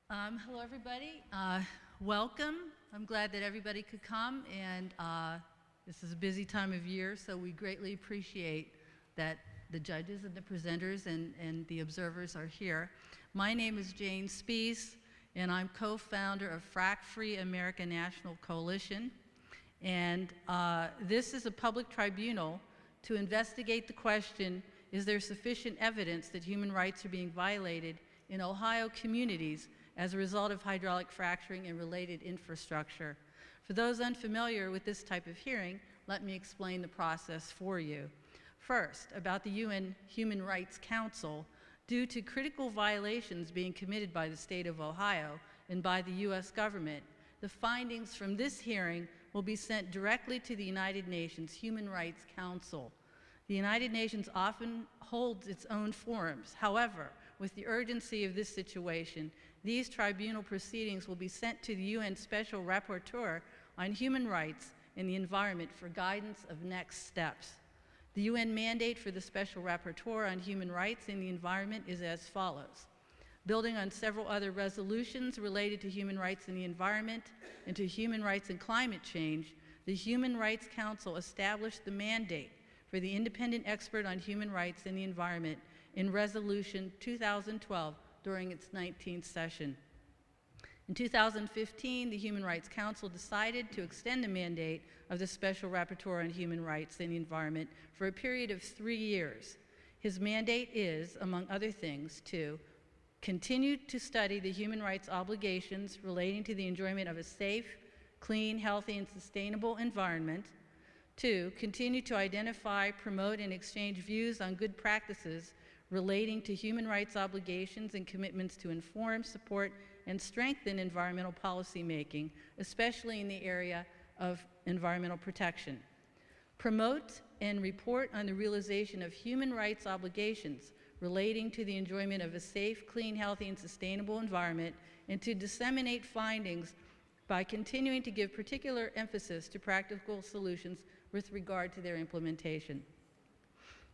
Hello, everybody. Welcome. I'm glad that everybody could come, and this is a busy time of year, so we greatly appreciate that the judges and the presenters and the observers are here. My name is Jane Spees, and I'm co-founder of Frack-Free America National Coalition, and this is a public tribunal to investigate the question, is there sufficient evidence that human rights are being violated in Ohio communities as a result of hydraulic fracturing and related infrastructure? For those unfamiliar with this type of hearing, let me explain the process for you. First, about the UN Human Rights Council, due to critical violations being committed by the state of Ohio and by the US government, the findings from this hearing will be sent directly to the United Nations Human Rights Council. The United Nations often holds its own forums. However, with the urgency of this situation, these tribunal proceedings will be sent to the UN Special Rapporteur on Human Rights and the Environment for guidance of next steps. The UN mandate for the Special Rapporteur on Human Rights and the Environment is as follows. Building on several other resolutions related to human rights and the environment and to human rights and climate change, the Human Rights Council established the mandate for the independent expert on human rights and the environment in Resolution 2012 during its 19th session. In 2015, the Human Rights Council decided to extend the mandate of the Special Rapporteur on Human Rights and the Environment for a period of 3 years. His mandate is, among other things, to continue to study the human rights obligations relating to the enjoyment of a safe, clean, healthy, and sustainable environment. 2, continue to identify, promote, and exchange views on good practices relating to human rights obligations and commitments to inform, support, and strengthen environmental policy making, especially in the area of environmental protection. Promote and report on the realization of human rights obligations relating to the enjoyment of a safe, clean, healthy, and sustainable environment, and to disseminate findings by continuing to give particular emphasis to practical solutions with regard to their implementation.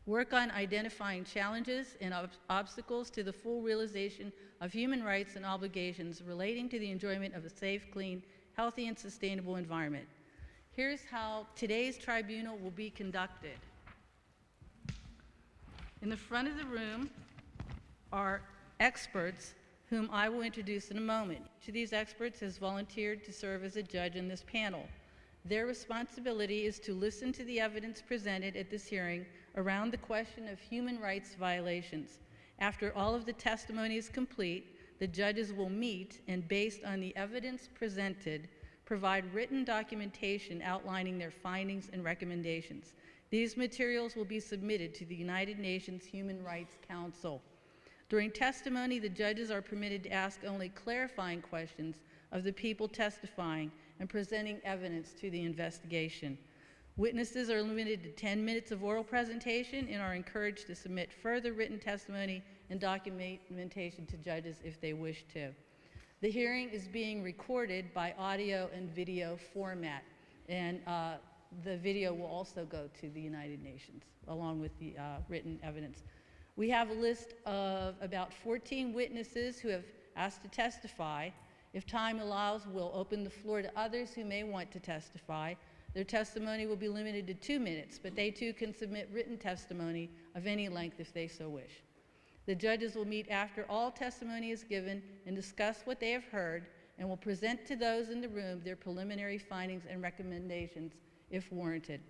Work on identifying challenges and obstacles to the full realization of human rights and obligations relating to the enjoyment of a safe, clean, healthy, and sustainable environment. Here's how today's tribunal will be conducted. In the front of the room are experts whom I will introduce in a moment. Each of these experts has volunteered to serve as a judge in this panel. Their responsibility is to listen to the evidence presented at this hearing around the question of human rights violations. After all of the testimony is complete, the judges will meet and, based on the evidence presented, provide written documentation outlining their findings and recommendations. These materials will be submitted to the United Nations Human Rights Council. During testimony, the judges are permitted to ask only clarifying questions of the people testifying and presenting evidence to the investigation. Witnesses are limited to 10 minutes of oral presentation and are encouraged to submit further written testimony and documentation to judges if they wish to. The hearing is being recorded by audio and video format, and the video will also go to the United Nations along with the written evidence. We have a list of about 14 witnesses who have asked to testify. If time allows, we'll open the floor to others who may want to testify. Their testimony will be limited to 2 minutes, but they too can submit written testimony of any length if they so wish. The judges will meet after all testimony is given and discuss what they have heard, and will present to those in the room their preliminary findings and recommendations if warranted.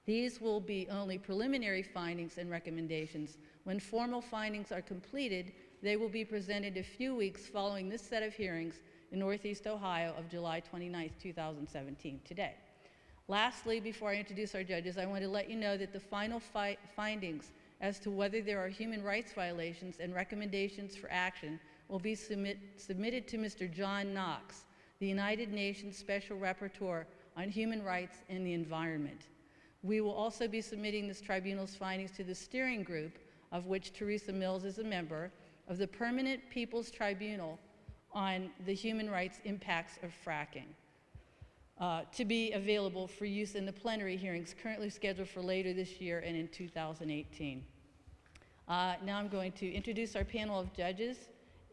These will be only preliminary findings and recommendations. When formal findings are completed, they will be presented a few weeks following this set of hearings in Northeast Ohio of July 29, 2017, today. Lastly, before I introduce our judges, I want to let you know that the final findings as to whether there are human rights violations and recommendations for action will be submitted to Mr. John Knox, the United Nations Special Rapporteur on Human Rights and the Environment. We will also be submitting this tribunal's findings to the steering group, of which Teresa Mills is a member, of the Permanent People's Tribunal on the human rights impacts of fracking, to be available for use in the plenary hearings currently scheduled for later this year and in 2018. Now I'm going to introduce our panel of judges,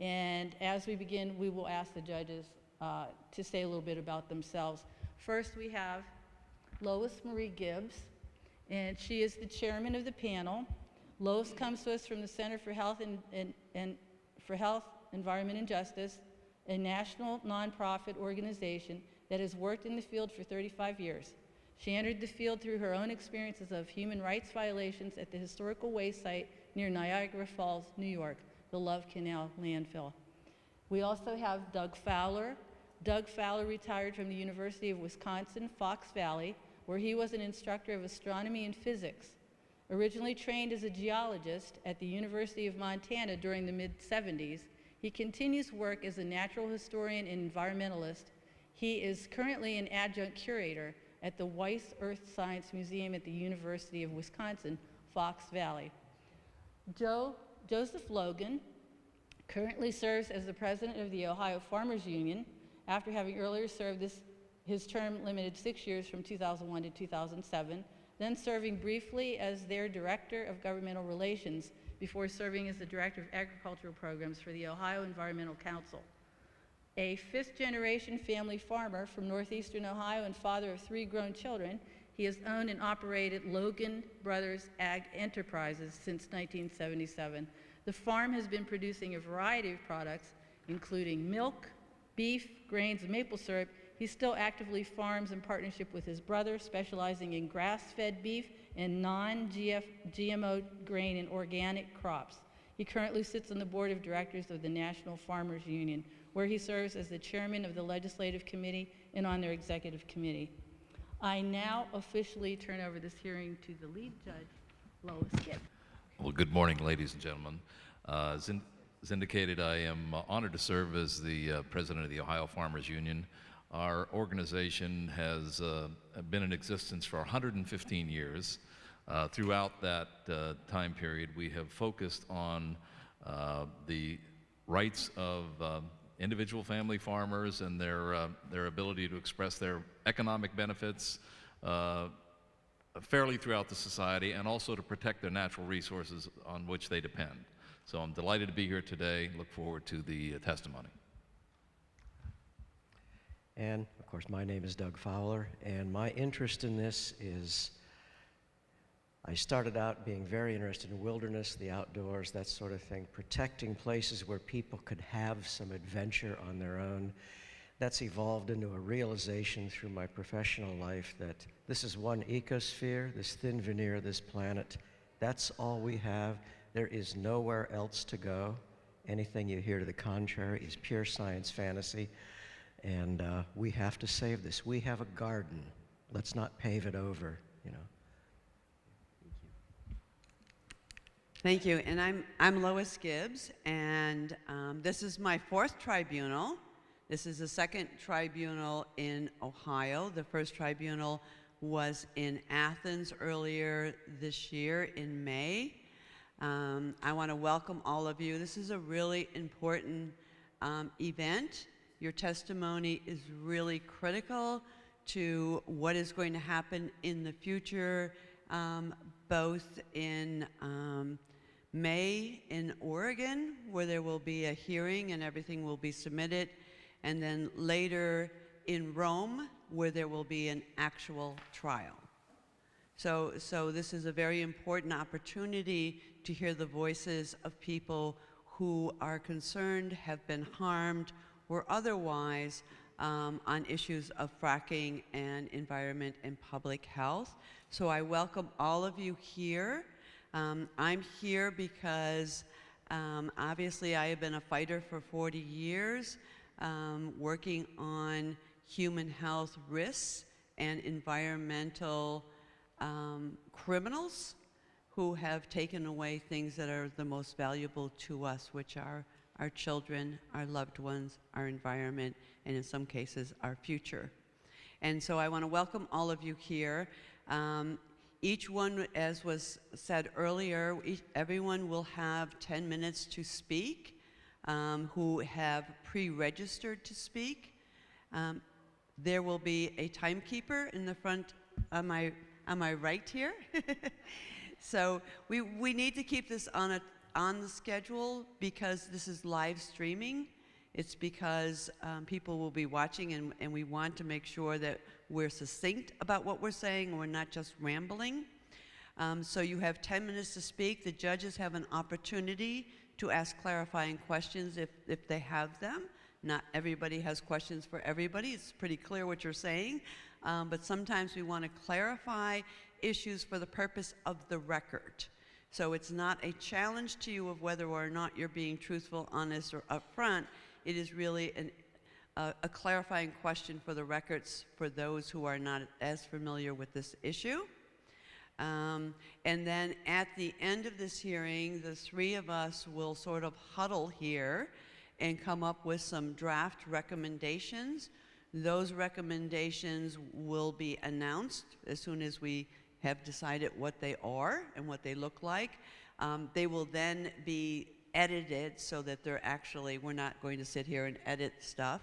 And as we begin, we will ask the judges to say a little bit about themselves. First, we have Lois Marie Gibbs, and she is the chairman of the panel. Lois comes to us from the Center for Health Environment, and Justice, a national nonprofit organization that has worked in the field for 35 years. She entered the field through her own experiences of human rights violations at the historical waste site near Niagara Falls, New York, the Love Canal landfill. We also have Doug Fowler. Doug Fowler retired from the University of Wisconsin, Fox Valley, where he was an instructor of astronomy and physics. Originally trained as a geologist at the University of Montana during the mid-70s, he continues work as a natural historian and environmentalist. He is currently an adjunct curator at the Weiss Earth Science Museum at the University of Wisconsin, Fox Valley. Joseph Logan currently serves as the president of the Ohio Farmers Union after having earlier served his term limited 6 years from 2001 to 2007, then serving briefly as their Director of Governmental Relations before serving as the Director of Agricultural Programs for the Ohio Environmental Council. A fifth-generation family farmer from northeastern Ohio and father of 3 grown children, he has owned and operated Logan Brothers Ag Enterprises since 1977. The farm has been producing a variety of products, including milk, beef, grains, and maple syrup. He still actively farms in partnership with his brother, specializing in grass-fed beef and non-GMO grain and organic crops. He currently sits on the board of directors of the National Farmers Union, where he serves as the chairman of the legislative committee and on their executive committee. I now officially turn over this hearing to the lead judge, Lois Gibbs. Well, good morning, ladies and gentlemen. As indicated, I am honored to serve as the president of the Ohio Farmers Union. Our organization has been in existence for 115 years. Throughout that time period, we have focused on the rights of individual family farmers and their ability to express their economic benefits fairly throughout the society, and also to protect their natural resources on which they depend. So I'm delighted to be here today. Look forward to the testimony. And of course, my name is Doug Fowler, and my interest in this is, I started out being very interested in wilderness, the outdoors, that sort of thing, protecting places where people could have some adventure on their own. That's evolved into a realization through my professional life that this is one ecosphere, this thin veneer of this planet. That's all we have. There is nowhere else to go. Anything you hear to the contrary is pure science fantasy. And we have to save this. We have a garden. Let's not pave it over, you know. Thank you. And I'm Lois Gibbs, and this is my 4th tribunal. This is the 2nd tribunal in Ohio. The first tribunal was in Athens earlier this year in May. I want to welcome all of you. This is a really important event. Your testimony is really critical to what is going to happen in the future, both in May in Oregon, where there will be a hearing and everything will be submitted, and then later in Rome, where there will be an actual trial. So this is a very important opportunity to hear the voices of people who are concerned, have been harmed, or otherwise on issues of fracking and environment and public health. So I welcome all of you here. I'm here because obviously I have been a fighter for 40 years, working on human health risks and environmental criminals who have taken away things that are the most valuable to us, which are our children, our loved ones, our environment, and in some cases, our future. And so I want to welcome all of you here. Each one, as was said earlier, everyone will have 10 minutes to speak, who have pre-registered to speak. There will be a timekeeper in the front on my right here. So we need to keep this on on the schedule because this is live streaming. It's because people will be watching, and we want to make sure that we're succinct about what we're saying and we're not just rambling. So you have 10 minutes to speak. The judges have an opportunity to ask clarifying questions if they have them. Not everybody has questions for everybody. It's pretty clear what you're saying. But sometimes we want to clarify issues for the purpose of the record. So it's not a challenge to you of whether or not you're being truthful, honest, or upfront. It is really a clarifying question for the records for those who are not as familiar with this issue. And then at the end of this hearing, the three of us will sort of huddle here and come up with some draft recommendations. Those recommendations will be announced as soon as we have decided what they are and what they look like. They will then be edited so that they're actually, we're not going to sit here and edit stuff,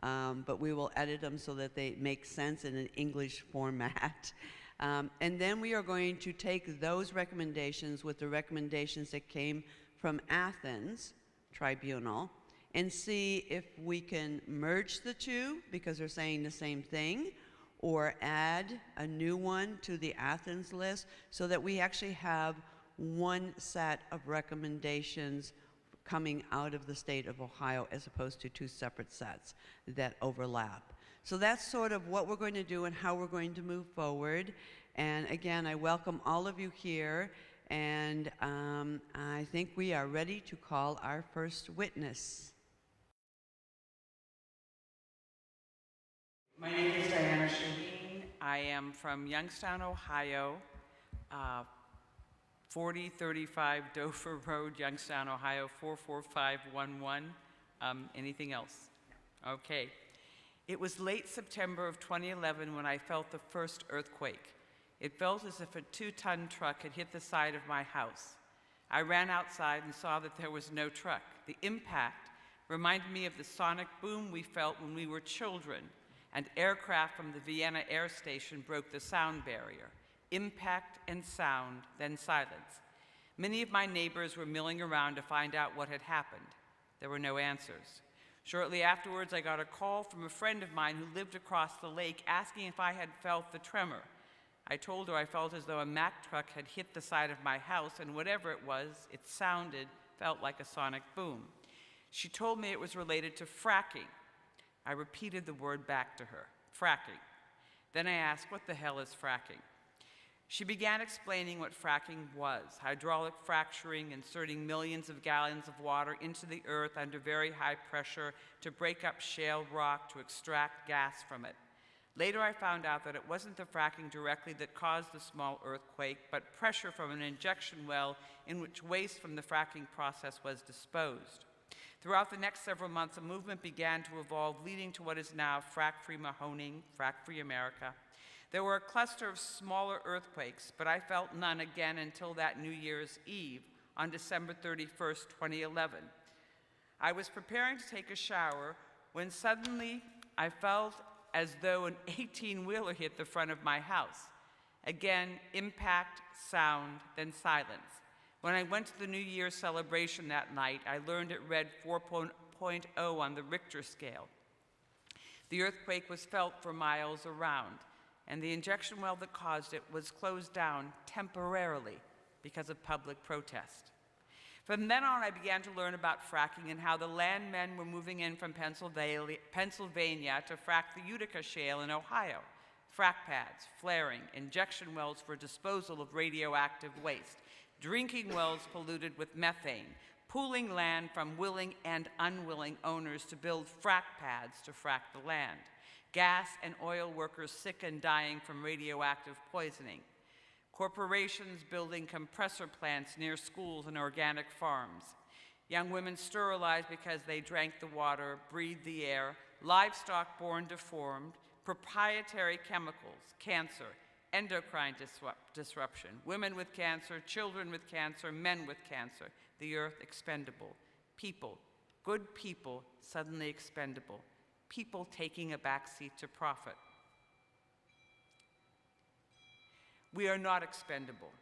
but we will edit them so that they make sense in an English format. And then we are going to take those recommendations with the recommendations that came from Athens Tribunal and see if we can merge the two because they're saying the same thing, or add a new one to the Athens list so that we actually have one set of recommendations coming out of the state of Ohio as opposed to two separate sets that overlap. So that's sort of what we're going to do and how we're going to move forward. And again, I welcome all of you here, and I think we are ready to call our first witness. My name is Diana Shaheen. I am from Youngstown, Ohio, 4035 Dover Road, Youngstown, Ohio, 44511. Anything else? Okay. It was late September of 2011 when I felt the first earthquake. It felt as if a 2-ton truck had hit the side of my house. I ran outside and saw that there was no truck. The impact reminded me of the sonic boom we felt when we were children, and aircraft from the Vienna Air Station broke the sound barrier. Impact and sound, then silence. Many of my neighbors were milling around to find out what had happened. There were no answers. Shortly afterwards, I got a call from a friend of mine who lived across the lake asking if I had felt the tremor. I told her I felt as though a Mack truck had hit the side of my house, and whatever it was, it felt like a sonic boom. She told me it was related to fracking. I repeated the word back to her, fracking. Then I asked, what the hell is fracking? She began explaining what fracking was, hydraulic fracturing, inserting millions of gallons of water into the earth under very high pressure to break up shale rock to extract gas from it. Later I found out that it wasn't the fracking directly that caused the small earthquake, but pressure from an injection well in which waste from the fracking process was disposed. Throughout the next several months, a movement began to evolve, leading to what is now Frack-Free Mahoning, Frack-Free America. There were a cluster of smaller earthquakes, but I felt none again until that New Year's Eve on December 31st, 2011. I was preparing to take a shower when suddenly I felt as though an 18-wheeler hit the front of my house. Again, impact, sound, then silence. When I went to the New Year's celebration that night, I learned it read 4.0 on the Richter scale. The earthquake was felt for miles around, and the injection well that caused it was closed down temporarily because of public protest. From then on, I began to learn about fracking and how the landmen were moving in from Pennsylvania to frack the Utica Shale in Ohio. Frack pads, flaring, injection wells for disposal of radioactive waste, drinking wells polluted with methane, pooling land from willing and unwilling owners to build frack pads to frack the land, gas and oil workers sick and dying from radioactive poisoning, corporations building compressor plants near schools and organic farms, young women sterilized because they drank the water, breathed the air, livestock born deformed, proprietary chemicals, cancer, endocrine disruption, women with cancer, children with cancer, men with cancer, the earth expendable, people, good people suddenly expendable, people taking a backseat to profit. We are not expendable.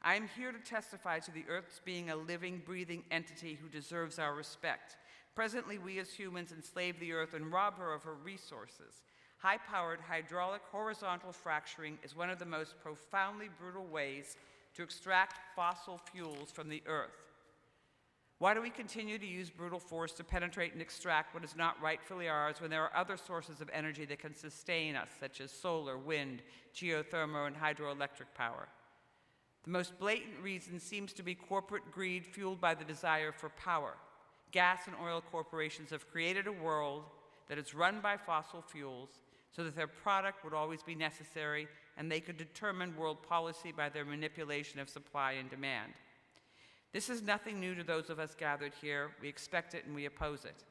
I am here to testify to the Earth's being a living, breathing entity who deserves our respect. Presently, we as humans enslave the Earth and rob her of her resources. High-powered hydraulic horizontal fracturing is one of the most profoundly brutal ways to extract fossil fuels from the Earth. Why do we continue to use brutal force to penetrate and extract what is not rightfully ours when there are other sources of energy that can sustain us, such as solar, wind, geothermal, and hydroelectric power? The most blatant reason seems to be corporate greed fueled by the desire for power. Gas and oil corporations have created a world that is run by fossil fuels so that their product would always be necessary and they could determine world policy by their manipulation of supply and demand. This is nothing new to those of us gathered here. We expect it and we oppose it.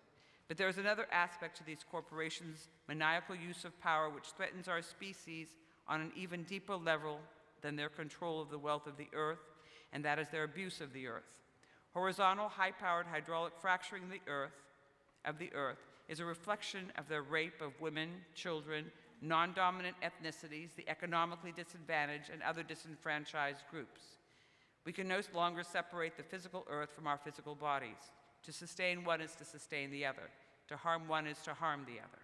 But there is another aspect to these corporations' maniacal use of power which threatens our species on an even deeper level than their control of the wealth of the Earth, and that is their abuse of the Earth. Horizontal, high-powered hydraulic fracturing of the Earth is a reflection of their rape of women, children, non-dominant ethnicities, the economically disadvantaged, and other disenfranchised groups. We can no longer separate the physical Earth from our physical bodies. To sustain one is to sustain the other. To harm one is to harm the other.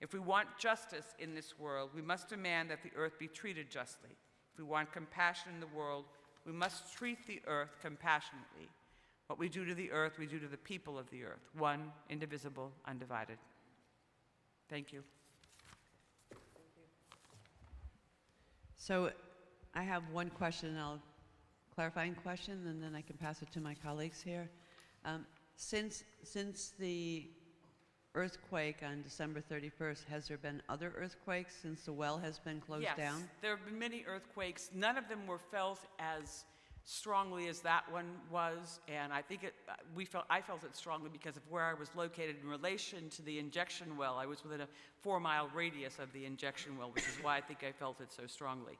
If we want justice in this world, we must demand that the Earth be treated justly. If we want compassion in the world, we must treat the Earth compassionately. What we do to the Earth, we do to the people of the Earth, one, indivisible, undivided. Thank you. So I have one question, clarifying question, and then I can pass it to my colleagues here. Since the earthquake on December 31st, has there been other earthquakes since the well has been closed down? Yes, there have been many earthquakes. None of them were felt as strongly as that one was, and I think I felt it strongly because of where I was located in relation to the injection well. I was within a 4-mile radius of the injection well, which is why I think I felt it so strongly.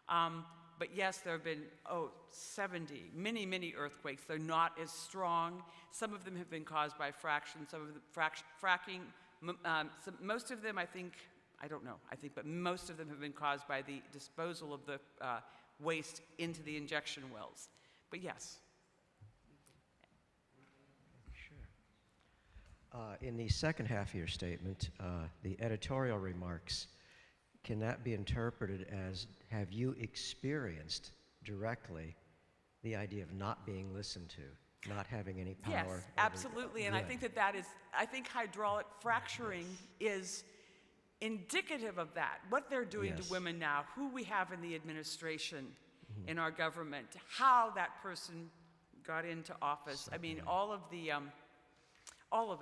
But yes, there have been, 70, many earthquakes. They're not as strong. Some of them have been caused by fraction, some of the fracking. Most of them, but most of them have been caused by the disposal of the waste into the injection wells. But yes. Sure. In the second half of your statement, the editorial remarks, can that be interpreted as, have you experienced directly the idea of not being listened to, not having any power? Yes, absolutely, and I think I think hydraulic fracturing is indicative of that. What they're doing to women now, who we have in the administration, in our government, how that person got into office. I mean, all of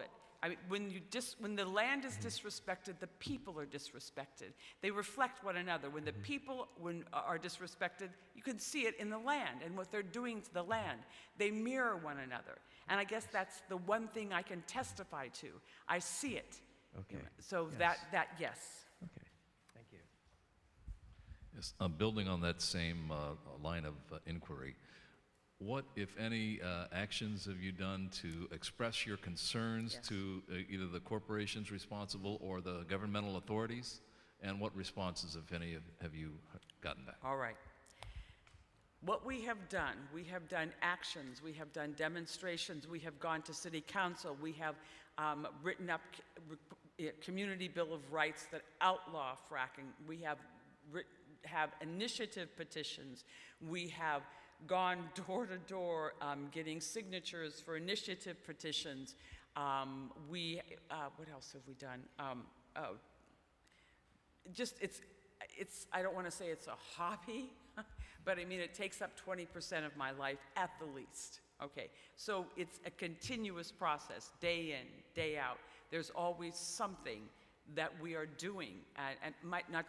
it. I mean, when the land is disrespected, the people are disrespected. They reflect one another. When the people are disrespected, you can see it in the land and what they're doing to the land. They mirror one another. And I guess that's the one thing I can testify to. I see it. Okay. So Yes. yes. Okay, thank you. Yes, building on that same line of inquiry, what, if any, actions have you done to express your concerns Yes. to either the corporations responsible or the governmental authorities? And what responses, if any, have you gotten back? All right. What we have done actions, we have done demonstrations, we have gone to city council, we have written up a community bill of rights that outlaw fracking, we have initiative petitions, we have gone door to door getting signatures for initiative petitions. What else have we done? I don't want to say it's a hobby, but I mean, it takes up 20% of my life at the least. Okay, so it's a continuous process, day in, day out. There's always something that we are doing, and might not